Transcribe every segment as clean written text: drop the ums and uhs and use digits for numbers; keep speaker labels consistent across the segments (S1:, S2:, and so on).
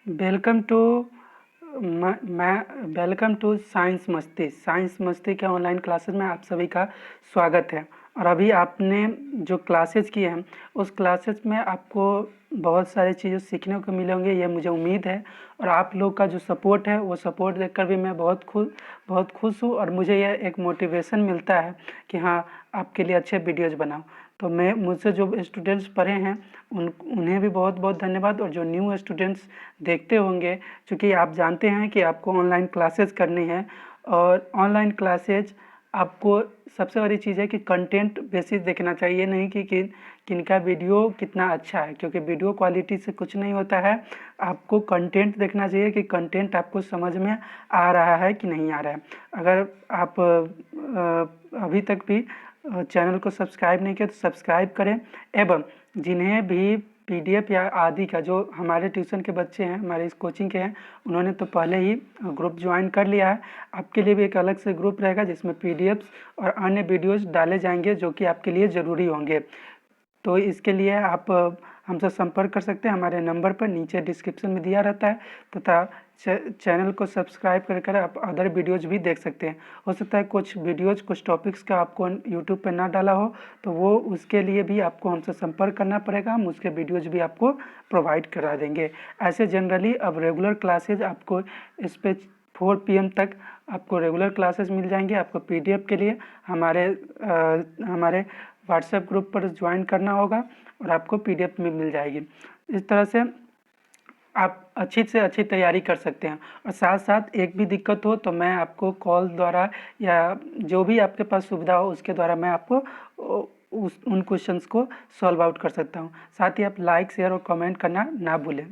S1: Welcome to welcome to science मस्ती के online classes में आप सभी का स्वागत है। और अभी आपने जो क्लासेस किए हैं उस क्लासेस में आपको बहुत सारी चीज़ें सीखने को मिले होंगे, ये मुझे उम्मीद है। और आप लोग का जो सपोर्ट है वो सपोर्ट देखकर भी मैं बहुत खुश हूँ और मुझे यह एक मोटिवेशन मिलता है कि हाँ, आपके लिए अच्छे वीडियोज़ बनाऊँ। तो मैं मुझसे जो स्टूडेंट्स पढ़े हैं उन्हें भी बहुत बहुत धन्यवाद। और जो न्यू स्टूडेंट्स देखते होंगे, क्योंकि आप जानते हैं कि आपको ऑनलाइन क्लासेस करनी है और ऑनलाइन क्लासेज आपको सबसे बड़ी चीज़ है कि कंटेंट बेसिस देखना चाहिए, नहीं कि किनका वीडियो कितना अच्छा है, क्योंकि वीडियो क्वालिटी से कुछ नहीं होता है। आपको कंटेंट देखना चाहिए कि कंटेंट आपको समझ में आ रहा है कि नहीं आ रहा है। अगर आप अभी तक भी चैनल को सब्सक्राइब नहीं किया तो सब्सक्राइब करें। एवं जिन्हें भी PDF या आदि का, जो हमारे ट्यूशन के बच्चे हैं, हमारे इस कोचिंग के हैं, उन्होंने तो पहले ही ग्रुप ज्वाइन कर लिया है। आपके लिए भी एक अलग से ग्रुप रहेगा जिसमें PDFs और अन्य वीडियोज़ डाले जाएंगे जो कि आपके लिए ज़रूरी होंगे। तो इसके लिए आप हमसे संपर्क कर सकते हैं हमारे नंबर पर, नीचे डिस्क्रिप्शन में दिया रहता है, तथा चैनल को सब्सक्राइब कर आप अदर वीडियोज़ भी देख सकते हैं। हो सकता है कुछ वीडियोज़, कुछ टॉपिक्स का आपको यूट्यूब पर ना डाला हो, तो वो उसके लिए भी आपको हमसे संपर्क करना पड़ेगा, हम उसके वीडियोज़ भी आपको प्रोवाइड करा देंगे। ऐसे जनरली अब रेगुलर क्लासेज आपको इस पे 4 PM तक आपको रेगुलर क्लासेस मिल जाएंगे। आपको PDF के लिए हमारे व्हाट्सएप ग्रुप पर ज्वाइन करना होगा और आपको PDF में मिल जाएगी। इस तरह से आप अच्छी से अच्छी तैयारी कर सकते हैं। और साथ साथ एक भी दिक्कत हो तो मैं आपको कॉल द्वारा या जो भी आपके पास सुविधा हो उसके द्वारा मैं आपको उन क्वेश्चंस को सॉल्व आउट कर सकता हूं। साथ ही आप लाइक, शेयर और कमेंट करना ना भूलें।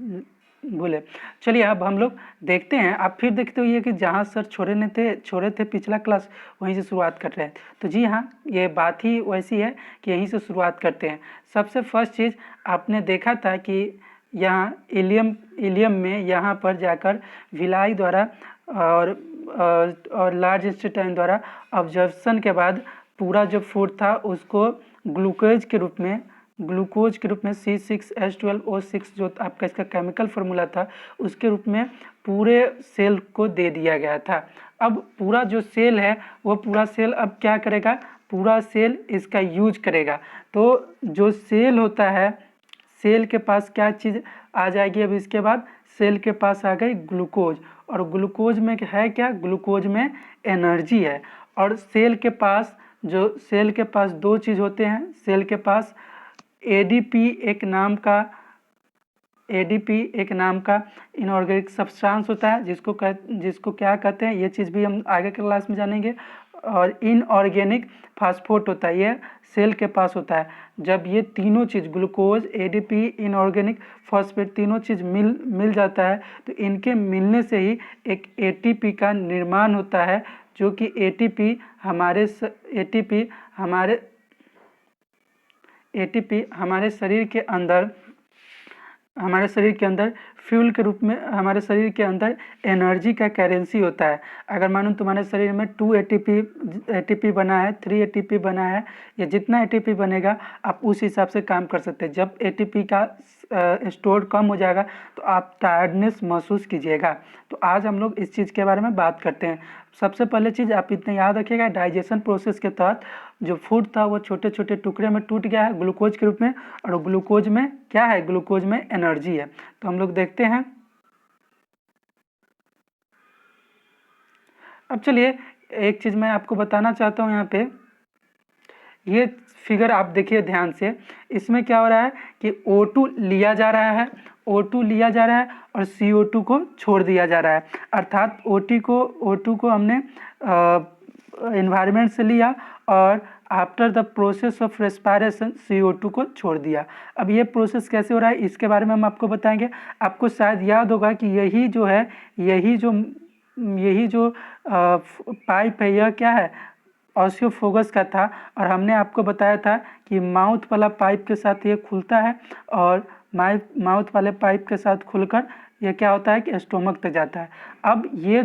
S1: चलिए अब हम लोग देखते हैं। आप फिर देखते हुए कि जहाँ सर छोड़े थे पिछला क्लास, वहीं से शुरुआत कर रहे हैं। तो जी हाँ, ये बात ही वैसी है कि यहीं से शुरुआत करते हैं। सबसे फर्स्ट चीज़ आपने देखा था कि यहाँ इलियम में यहाँ पर जाकर भिलाई द्वारा और लार्ज इंस्टेंटाइन द्वारा ऑब्जर्वेशन के बाद पूरा जो फूड था उसको ग्लूकोज के रूप में C6H12O6 जो आपका इसका केमिकल फार्मूला था, उसके रूप में पूरे सेल को दे दिया गया था। अब पूरा जो सेल है वो पूरा सेल अब क्या करेगा, पूरा सेल इसका यूज करेगा। तो जो सेल होता है, सेल के पास क्या चीज़ आ जाएगी, अब इसके बाद सेल के पास आ गई ग्लूकोज। और ग्लूकोज में है क्या, ग्लूकोज में एनर्जी है। और सेल के पास दो चीज़ होते हैं। सेल के पास ADP एक नाम का इनऑर्गेनिक सब्सटेंस होता है, जिसको क्या कहते हैं, ये चीज़ भी हम आगे के क्लास में जानेंगे। और इनऑर्गेनिक फास्फेट होता है, ये सेल के पास होता है। जब ये तीनों चीज़ ग्लूकोज, ADP, इनऑर्गेनिक फास्फेट तीनों चीज़ मिल जाता है, तो इनके मिलने से ही एक ATP का निर्माण होता है, जो कि ATP हमारे शरीर के अंदर फ्यूल के रूप में, हमारे शरीर के अंदर एनर्जी का करेंसी होता है। अगर मानो तुम्हारे शरीर में 2 ATP बना है, 3 ATP बना है, या जितना ATP बनेगा आप उस हिसाब से काम कर सकते हैं। जब ATP का स्टोर कम हो जाएगा तो आप टायर्डनेस महसूस कीजिएगा। तो आज हम लोग इस चीज़ के बारे में बात करते हैं। सबसे पहले चीज़ आप इतना याद रखिएगा, डाइजेशन प्रोसेस के तहत जो फूड था वो छोटे छोटे टुकड़े में टूट गया है ग्लूकोज के रूप में। और ग्लूकोज में क्या है, ग्लूकोज में एनर्जी है। तो हम लोग देखते हैं। अब चलिए एक चीज़ मैं आपको बताना चाहता हूँ। यहाँ पे ये फिगर आप देखिए ध्यान से, इसमें क्या हो रहा है कि O2 लिया जा रहा है, और CO2 को छोड़ दिया जा रहा है। अर्थात O2 को हमने एनवायरनमेंट से लिया और after the process of respiration CO2 को छोड़ दिया। अब ये प्रोसेस कैसे हो रहा है इसके बारे में हम आपको बताएंगे। आपको शायद याद होगा कि यही जो पाइप है, यह क्या है, ऑसियोफोगस का था। और हमने आपको बताया था कि माउथ वाला पाइप के साथ ये खुलता है और माउथ वाले पाइप के साथ खुलकर ये क्या होता है कि स्टोमक तक जाता है। अब ये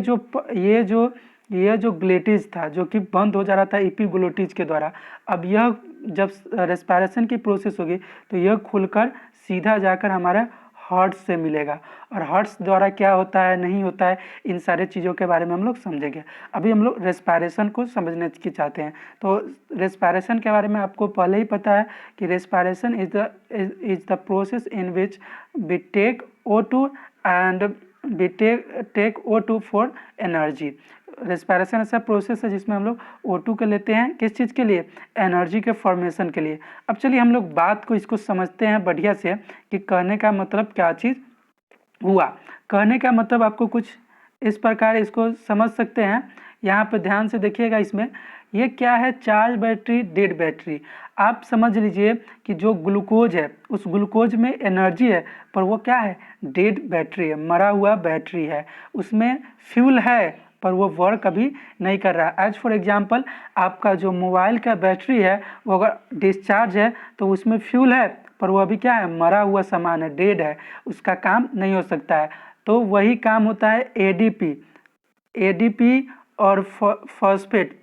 S1: जो ग्लेटिस था जो कि बंद हो जा रहा था एपिग्लोटिस के द्वारा, अब यह जब रेस्पिरेशन की प्रोसेस होगी तो यह खुलकर सीधा जाकर हमारा हार्ट से मिलेगा, और हार्ट्स द्वारा क्या होता है नहीं होता है, इन सारे चीज़ों के बारे में हम लोग समझेंगे। अभी हम लोग रेस्पिरेशन को समझने की चाहते हैं। तो रेस्पिरेशन के बारे में आपको पहले ही पता है कि respiration is the process in which we take O2 and we take O2 for energy. Respiration ऐसा प्रोसेस है जिसमें हम लोग O2 को लेते हैं, किस चीज़ के लिए, एनर्जी के फॉर्मेशन के लिए। अब चलिए हम लोग बात को इसको समझते हैं बढ़िया से कि कहने का मतलब क्या चीज़ हुआ। कहने का मतलब आपको कुछ इस प्रकार इसको समझ सकते हैं। यहाँ पर ध्यान से देखिएगा, इसमें ये क्या है, चार्ज बैटरी, डेड बैटरी। आप समझ लीजिए कि जो ग्लूकोज है उस ग्लूकोज में एनर्जी है, पर वो क्या है, डेड बैटरी है, मरा हुआ बैटरी है। उसमें फ्यूल है पर वो वर्क अभी नहीं कर रहा है। एज फॉर एग्जांपल आपका जो मोबाइल का बैटरी है वो अगर डिस्चार्ज है तो उसमें फ्यूल है पर वो अभी क्या है, मरा हुआ सामान है, डेड है, उसका काम नहीं हो सकता है। तो वही काम होता है एडीपी और फॉस्फेट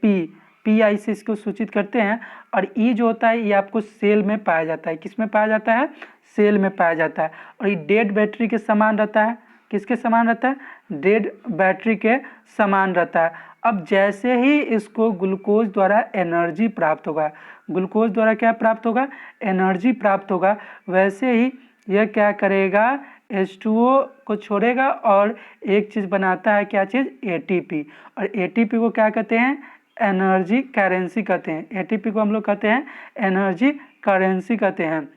S1: पीआई से इसको सूचित करते हैं। और ई जो होता है ये आपको सेल में पाया जाता है। किस में पाया जाता है, सेल में पाया जाता है। और ये डेड बैटरी के समान रहता है, किसके समान रहता है, डेड बैटरी के समान रहता है। अब जैसे ही इसको ग्लूकोज द्वारा एनर्जी प्राप्त होगा, ग्लूकोज द्वारा क्या प्राप्त होगा, एनर्जी प्राप्त होगा, वैसे ही यह क्या करेगा, H2O को छोड़ेगा और एक चीज़ बनाता है, क्या चीज़, ATP। और ATP को क्या कहते हैं, एनर्जी करेंसी कहते हैं। ATP को हम लोग कहते हैं एनर्जी करेंसी कहते हैं।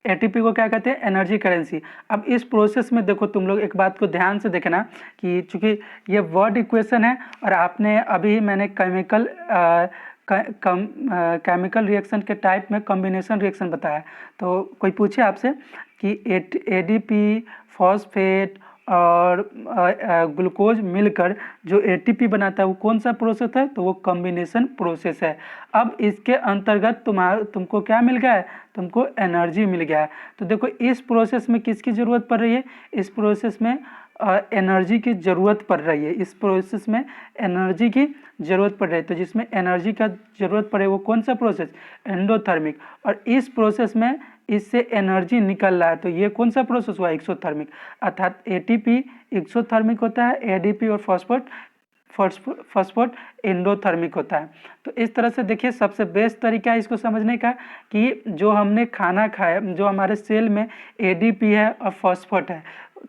S1: ATP को क्या कहते हैं, एनर्जी करेंसी। अब इस प्रोसेस में देखो तुम लोग एक बात को ध्यान से देखना कि चूंकि ये वर्ड इक्वेशन है और आपने अभी मैंने केमिकल रिएक्शन के टाइप में कॉम्बिनेशन रिएक्शन बताया। तो कोई पूछे आपसे कि ADP, फॉस्फेट और ग्लूकोज मिलकर जो ATP बनाता है वो कौन सा प्रोसेस है, तो वो कॉम्बिनेशन प्रोसेस है। अब इसके अंतर्गत तुमको क्या मिल गया है, तुमको एनर्जी मिल गया है। तो देखो इस प्रोसेस में किसकी ज़रूरत पड़ रही है, इस प्रोसेस में एनर्जी की ज़रूरत पड़ रही है, इस प्रोसेस में एनर्जी की ज़रूरत पड़ रही है। तो जिसमें एनर्जी का ज़रूरत पड़े वो कौन सा प्रोसेस, एंडोथर्मिक। और इस प्रोसेस में इससे एनर्जी निकल रहा है, तो ये कौन सा प्रोसेस हुआ, एक्सोथर्मिक। अर्थात ATP एक्सोथर्मिक होता है, ADP और फॉस्फेट एंडोथर्मिक होता है। तो इस तरह से देखिए सबसे बेस्ट तरीका है इसको समझने का कि जो हमने खाना खाया, जो हमारे सेल में ADP है और फॉस्फेट है,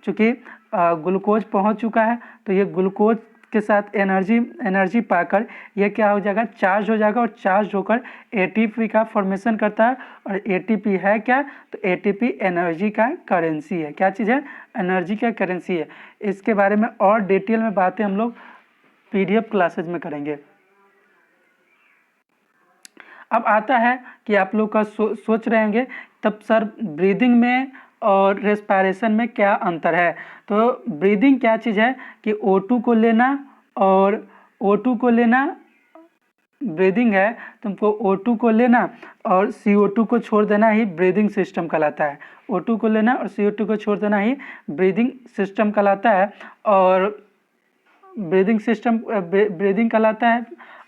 S1: चूँकि ग्लूकोज पहुंच चुका है तो ये ग्लूकोज के साथ एनर्जी पाकर ये क्या हो जाएगा, चार्ज हो जाएगा, और चार्ज होकर ATP का फॉर्मेशन करता है। और ATP है क्या, तो ATP एनर्जी का करेंसी है। क्या चीज़ है, एनर्जी का करेंसी है। इसके बारे में और डिटेल में बातें हम लोग PDF क्लासेज में करेंगे। अब आता है कि आप लोग का सोच रहे होंगे तब सर ब्रीदिंग में और रेस्पिरेशन में क्या अंतर है। तो ब्रीदिंग क्या चीज़ है कि O2 को लेना और O2 को लेना, ब्रीदिंग है तुमको O2 को लेना और CO2 को छोड़ देना ही ब्रीदिंग सिस्टम कहलाता है। O2 को लेना और CO2 को छोड़ देना ही ब्रीदिंग सिस्टम कहलाता है। और ब्रीदिंग सिस्टम ब्रीदिंग कहलाता है।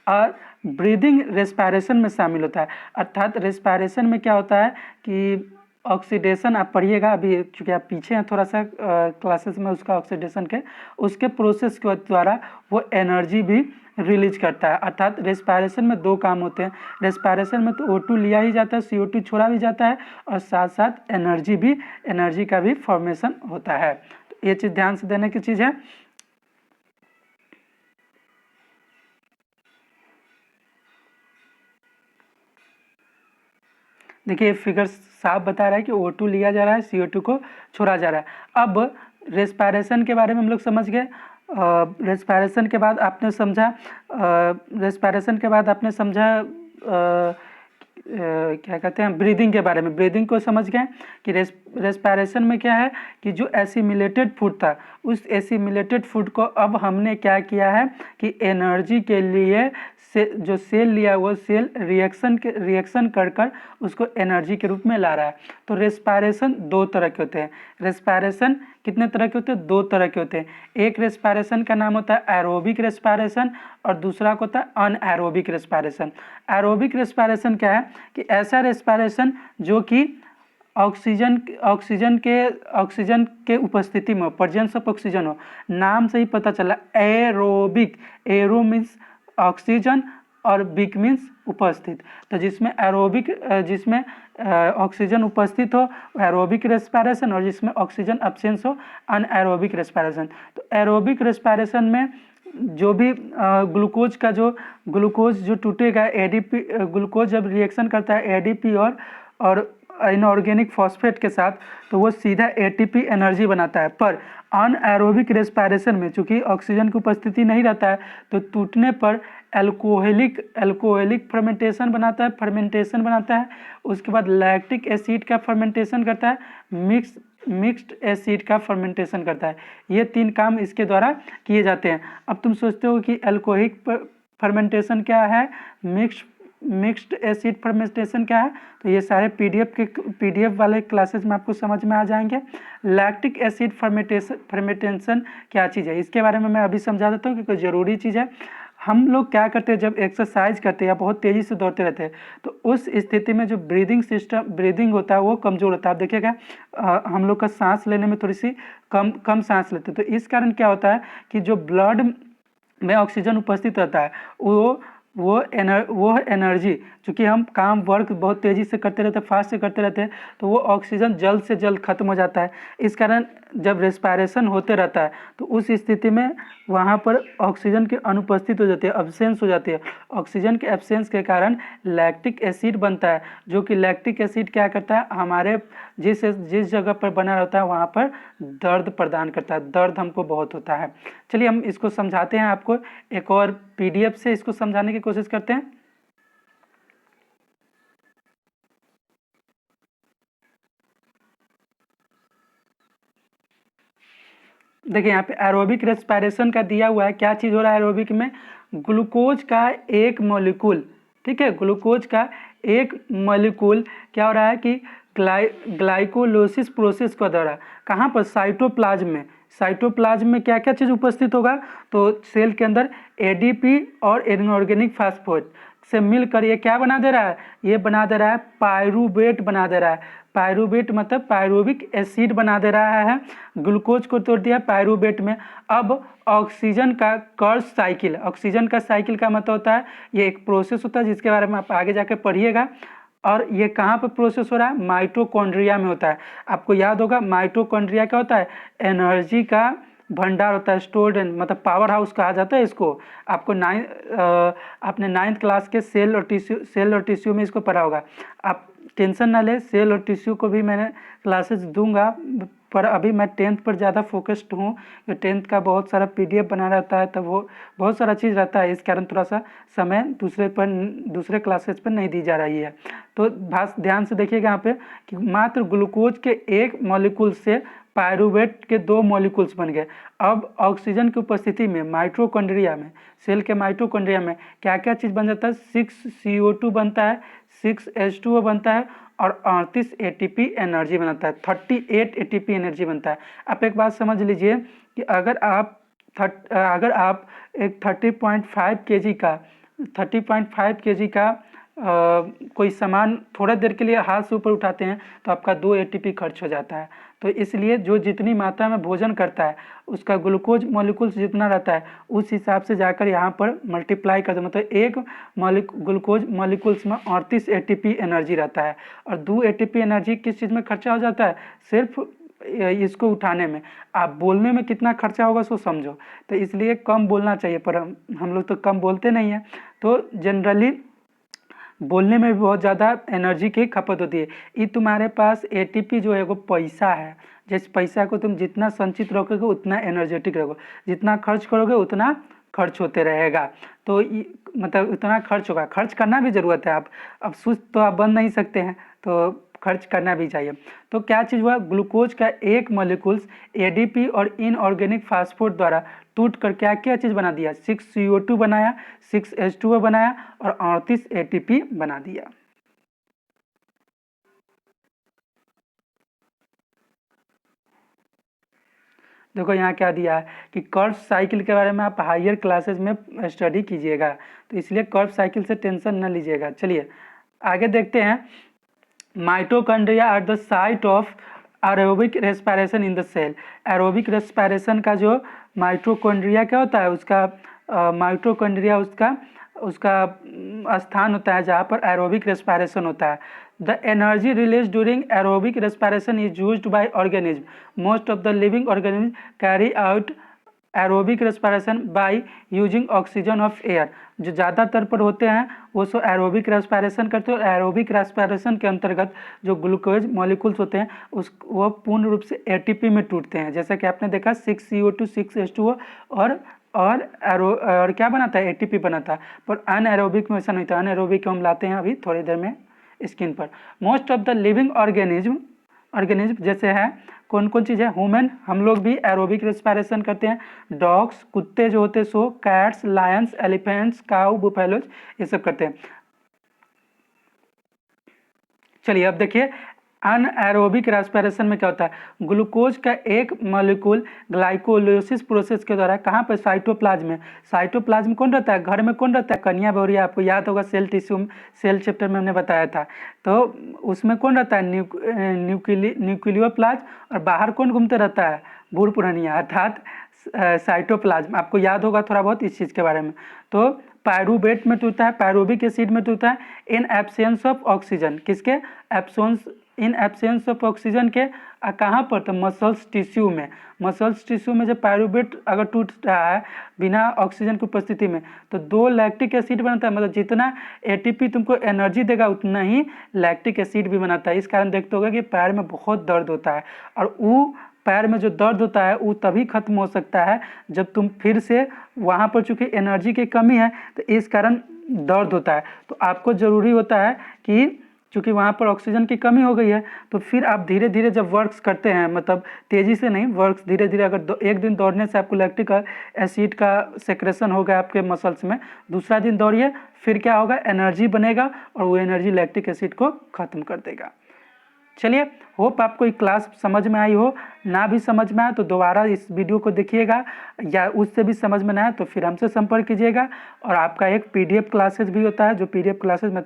S1: और ब्रीदिंग रेस्पिरेशन में शामिल होता है। अर्थात रेस्पिरेशन में क्या होता है कि ऑक्सीडेशन, आप पढ़िएगा अभी चूँकि आप पीछे हैं थोड़ा सा क्लासेस में, उसका ऑक्सीडेशन के उसके प्रोसेस के द्वारा वो एनर्जी भी रिलीज करता है। अर्थात रेस्पिरेशन में दो काम होते हैं। रेस्पिरेशन में तो O2 लिया ही जाता है, CO2 छोड़ा भी जाता है, और साथ साथ एनर्जी का भी फॉर्मेशन होता है। तो ये चीज़ ध्यान से देने की चीज़ है। देखिए फिगर साफ बता रहा है कि O2 लिया जा रहा है, CO2 को छोड़ा जा रहा है। अब रेस्पिरेशन के बारे में हम लोग समझ गए। रेस्पिरेशन के बाद आपने समझा क्या कहते हैं, ब्रीदिंग के बारे में। ब्रीदिंग को समझ गए कि रेस्पिरेशन में क्या है कि जो एसिमिलेटेड फूड था, उस एसिमिलेटेड फूड को अब हमने क्या किया है कि एनर्जी के लिए से जो सेल लिया वो सेल रिएक्शन कर कर उसको एनर्जी के रूप में ला रहा है। तो रेस्पिरेशन दो तरह के होते हैं। रेस्पिरेशन कितने तरह के होते हैं? दो तरह के होते हैं। एक रेस्पिरेशन का नाम होता है एरोबिक रेस्पिरेशन और दूसरा को होता है अनएरोबिक रेस्पिरेशन। एरोबिक रेस्पिरेशन क्या है कि ऐसा रेस्पिरेशन जो कि ऑक्सीजन के उपस्थिति में हो, प्रेजेंस ऑफ ऑक्सीजन हो। नाम से ही पता चला एरोबिक, एरो मीन्स ऑक्सीजन और बिक मीन्स उपस्थित। तो जिसमें ऑक्सीजन उपस्थित हो एरोबिक रेस्पिरेशन और जिसमें ऑक्सीजन एब्सेंस हो अनएरोबिक रेस्पिरेशन। तो एरोबिक रेस्पिरेशन में जो भी ग्लूकोज जो टूटेगा एडीपी, ग्लूकोज जब रिएक्शन करता है एडीपी और इनऑर्गेनिक फॉस्फेट के साथ, तो वो सीधा एटीपी एनर्जी बनाता है। पर अनएरोबिक रेस्पिरेशन में चूंकि ऑक्सीजन की उपस्थिति नहीं रहता है, तो टूटने पर एल्कोहलिक फर्मेंटेशन बनाता है। उसके बाद लैक्टिक एसिड का फर्मेंटेशन करता है, मिक्स्ड एसिड का फर्मेंटेशन करता है। ये तीन काम इसके द्वारा किए जाते हैं। अब तुम सोचते हो कि एल्कोहलिक फर्मेंटेशन क्या है, मिक्स्ड एसिड फर्मेंटेशन क्या है, तो ये सारे पीडीएफ वाले क्लासेस में आपको समझ में आ जाएंगे। लैक्टिक एसिड फर्मेंटेशन क्या चीज़ है, इसके बारे में मैं अभी समझा देता हूँ क्योंकि ज़रूरी चीज़ है। हम लोग क्या करते हैं, जब एक्सरसाइज करते हैं या बहुत तेज़ी से दौड़ते रहते हैं, तो उस स्थिति में जो ब्रीदिंग होता है वो कमज़ोर होता है। आप देखिएगा हम लोग का सांस लेने में थोड़ी सी कम सांस लेते हैं। तो इस कारण क्या होता है कि जो ब्लड में ऑक्सीजन उपस्थित रहता है वो एनर्जी, चूँकि हम वर्क बहुत तेज़ी से करते रहते हैं, फास्ट से करते रहते हैं, तो वो ऑक्सीजन जल्द से जल्द खत्म हो जाता है। इस कारण जब रेस्पिरेशन होते रहता है तो उस स्थिति में वहाँ पर ऑक्सीजन की अनुपस्थित हो जाती है, एब्सेंस हो जाती है। ऑक्सीजन के एब्सेंस के कारण लैक्टिक एसिड बनता है, जो कि लैक्टिक एसिड क्या करता है, हमारे जिस जगह पर बना रहता है वहाँ पर दर्द प्रदान करता है। दर्द हमको बहुत होता है। चलिए हम इसको समझाते हैं, आपको एक और पीडीएफ से इसको समझाने की कोशिश करते हैं। देखिए यहाँ पे एरोबिक रेस्पिरेशन का दिया हुआ है। क्या चीज़ हो रहा है एरोबिक में, ग्लूकोज का एक मॉलिक्यूल, ठीक है, ग्लूकोज का एक मॉलिक्यूल क्या हो रहा है कि ग्लाइकोलाइसिस प्रोसेस का द्वारा कहाँ पर, साइटोप्लाज्म में क्या क्या चीज़ उपस्थित होगा, तो सेल के अंदर एडीपी और इनऑर्गेनिक फास्फेट से मिलकर ये क्या बना दे रहा है, ये बना दे रहा है पायरूवेट बना दे रहा है। पायरूवेट मतलब पायरूविक एसिड बना दे रहा है। ग्लूकोज को तोड़ दिया पायरूवेट में। अब ऑक्सीजन का साइकिल का मतलब होता है, ये एक प्रोसेस होता है जिसके बारे में आप आगे जाकर पढ़िएगा। और ये कहाँ पर प्रोसेस हो रहा है, माइटोकॉन्ड्रिया में होता है। आपको याद होगा माइटोकॉन्ड्रिया क्या होता है, एनर्जी का भंडार होता है, स्टोर्ड मतलब पावर हाउस कहा जाता है इसको। आपको आपने 9th क्लास के सेल और टिश्यू में इसको पढ़ा होगा। आप टेंशन ना ले, सेल और टिश्यू को भी मैंने क्लासेस दूंगा, पर अभी मैं 10th पर ज़्यादा फोकस्ड हूँ। 10th का बहुत सारा पीडीएफ बना रहता है, तब वो बहुत सारा चीज़ रहता है, इस कारण थोड़ा सा समय दूसरे क्लासेस पर नहीं दी जा रही है। तो ध्यान से देखिएगा यहाँ पे कि मात्र ग्लूकोज के एक मॉलिक्यूल से पायरूवेट के 2 मॉलिक्यूल्स बन गए। अब ऑक्सीजन की उपस्थिति में माइटोकॉन्ड्रिया में, सेल के माइटोकॉन्ड्रिया में क्या क्या चीज़ बन जाता है, 6CO2 बनता है, 6H2O बनता है और 38 ATP एनर्जी बनाता है, 38 ATP एनर्जी बनता है। आप एक बात समझ लीजिए कि अगर आप एक 30.5 kg का कोई सामान थोड़ा देर के लिए हाथ से ऊपर उठाते हैं तो आपका 2 ATP खर्च हो जाता है। तो इसलिए जो जितनी मात्रा में भोजन करता है उसका ग्लूकोज मॉलिक्यूल्स जितना रहता है उस हिसाब से जाकर यहाँ पर मल्टीप्लाई कर दो, मतलब एक ग्लूकोज मॉलिक्यूल्स में 38 ATP एनर्जी रहता है और 2 ATP एनर्जी किस चीज़ में खर्चा हो जाता है, सिर्फ इसको उठाने में। आप बोलने में कितना खर्चा होगा उसको समझो। तो इसलिए कम बोलना चाहिए, पर हम लोग तो कम बोलते नहीं हैं, तो जनरली बोलने में भी बहुत ज़्यादा एनर्जी की खपत होती है। ये तुम्हारे पास ATP जो है वो पैसा है, जिस पैसा को तुम जितना संचित रखोगे उतना एनर्जेटिक रहोगे, जितना खर्च करोगे उतना खर्च होते रहेगा। तो मतलब इतना खर्च होगा, खर्च करना भी ज़रूरत है। आप अब सुस्त तो आप बन नहीं सकते हैं, तो खर्च करना भी चाहिए। तो क्या चीज़ हुआ, ग्लूकोज का एक मॉलिक्यूल्स एडीपी और इनऑर्गेनिक फास्फोट द्वारा टूट कर क्या क्या चीज़ बना दिया, 6CO2 बनाया, 6H2O बनाया और 38 ATP बना दिया। देखो यहाँ क्या दिया है कि कर्व साइकिल के बारे में आप हायर क्लासेज में स्टडी कीजिएगा, तो इसलिए कर्व साइकिल से टेंशन न लीजिएगा। चलिए आगे देखते हैं। Mitochondria are the site of aerobic respiration in the cell. Aerobic respiration का जो माइटोकॉन्ड्रिया क्या होता है, उसका माइटोकॉन्ड्रिया उसका उसका स्थान होता है जहाँ पर एरोबिक रेस्पिरेशन होता है। The energy release during aerobic respiration is used by organism. Most of the living organism carry out aerobic respiration by using oxygen of air. जो ज़्यादातर पर होते हैं वो सो एरोबिक रेस्पिरेशन करते हैं, और एरोबिक रेस्पिरेशन के अंतर्गत जो ग्लूकोज मॉलिक्यूल्स होते हैं वो पूर्ण रूप से एटीपी में टूटते हैं। जैसा कि आपने देखा 6CO2 6H2O और क्या बनाता है, एटीपी बनाता है। पर अनएरोबिक में ऐसा नहीं था। अनएरोबिक हम लाते हैं अभी थोड़ी देर में स्क्रीन पर। Most of the living organism जैसे है कौन कौन चीज़ है, ह्यूमन, हम लोग भी एरोबिक रेस्पिरेशन करते हैं। डॉग्स कुत्ते जो होते हैं सो, कैट्स, लायंस, एलिफेंट्स, काऊ, बुफेलोज, ये सब करते हैं। चलिए अब देखिए अनएरोबिक रेस्पिरेशन में क्या होता है, ग्लूकोज का एक मॉलिक्यूल ग्लाइकोलाइसिस प्रोसेस के द्वारा कहाँ पर, साइटोप्लाज्म में। साइटोप्लाज्म कौन रहता है, घर में कौन रहता है, कन्या बहुरिया, आपको याद होगा सेल टिश्यू सेल चैप्टर में हमने बताया था। तो उसमें कौन रहता है, न्यूक्लियोप्लाज्म, और बाहर कौन घूमते रहता है, बूढ़ पुरानिया, अर्थात साइटोप्लाज्म। आपको याद होगा थोड़ा बहुत इस चीज़ के बारे में। तो पायरूवेट में टूटता है, पायरूविक एसिड में टूटता है इन एब्सेंस ऑफ ऑक्सीजन। किसके, इन एब्सेंस ऑफ ऑक्सीजन के कहाँ पर, तो मसल्स टिश्यू में। मसल्स टिश्यू में जब पायरूवेट अगर टूट रहा है बिना ऑक्सीजन की उपस्थिति में, तो 2 लैक्टिक एसिड बनता है। मतलब जितना एटीपी तुमको एनर्जी देगा उतना ही लैक्टिक एसिड भी बनाता है। इस कारण देखते होगा कि पैर में बहुत दर्द होता है, और वो पैर में जो दर्द होता है वो तभी खत्म हो सकता है जब तुम फिर से वहाँ पर, चूँकि एनर्जी की कमी है तो इस कारण दर्द होता है। तो आपको ज़रूरी होता है कि चूँकि वहाँ पर ऑक्सीजन की कमी हो गई है, तो फिर आप धीरे धीरे जब वर्क्स करते हैं, मतलब तेज़ी से नहीं, वर्क्स धीरे धीरे, अगर एक दिन दौड़ने से आपको लैक्टिक एसिड का सेक्रेशन हो गया आपके मसल्स में, दूसरा दिन दौड़िए, फिर क्या होगा, एनर्जी बनेगा और वो एनर्जी लैक्टिक एसिड को ख़त्म कर देगा। चलिए होप आपको ये क्लास समझ में आई हो। ना भी समझ में आए तो दोबारा इस वीडियो को देखिएगा, या उससे भी समझ में ना आए तो फिर हमसे संपर्क कीजिएगा। और आपका एक PDF क्लासेज भी होता है, जो PDF क्लासेज मैं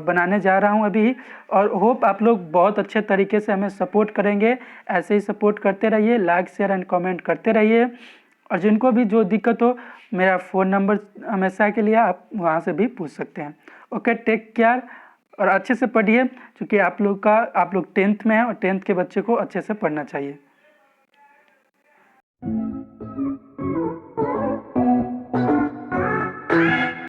S1: बनाने जा रहा हूं अभी। और होप आप लोग बहुत अच्छे तरीके से हमें सपोर्ट करेंगे। ऐसे ही सपोर्ट करते रहिए, लाइक शेयर एंड कमेंट करते रहिए। और जिनको भी जो दिक्कत हो, मेरा फ़ोन नंबर हमेशा के लिए आप वहाँ से भी पूछ सकते हैं। ओके, टेक केयर और अच्छे से पढ़िए, क्योंकि आप लोग 10th में हैं और 10th के बच्चे को अच्छे से पढ़ना चाहिए।